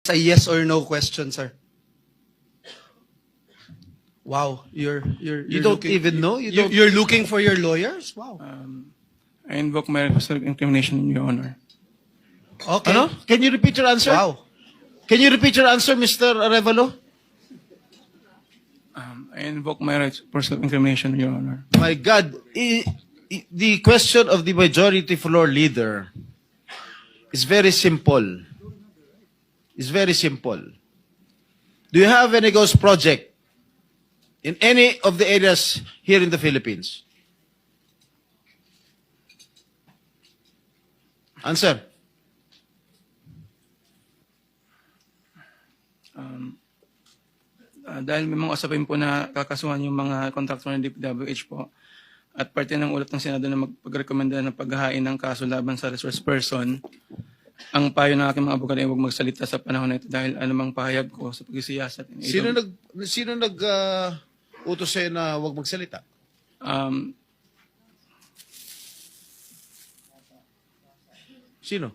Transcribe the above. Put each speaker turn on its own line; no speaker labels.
a yes or no question, sir. Wow, you're
You don't
looking,
even know? You don't-
You're looking for your lawyers? Wow.
I invoke my right of self-incrimination, Your Honor.
Okay.
Ano? Can you repeat your answer?
Wow.
Can you repeat your answer, Mr. Arevalo?
I invoke my right for self-incrimination, Your Honor.
My God, the question of the majority floor leader is very simple. It's very simple. Do you have any ghost project in any of the areas here in the Philippines? Answer.
Dahil may mga usapin po na kakasuhan yung mga kontraktor ng DPWH po at parte ng ulat ng Senado na magpagrekomenda ng paghahain ng kaso laban sa resource person, ang payo ng aking mga abogado ay huwag magsalita sa panahon na ito dahil anumang pahayag ko sa pagsisiyasat.
Sino nag utos sa'yo na huwag magsalita?
Um,
Sino?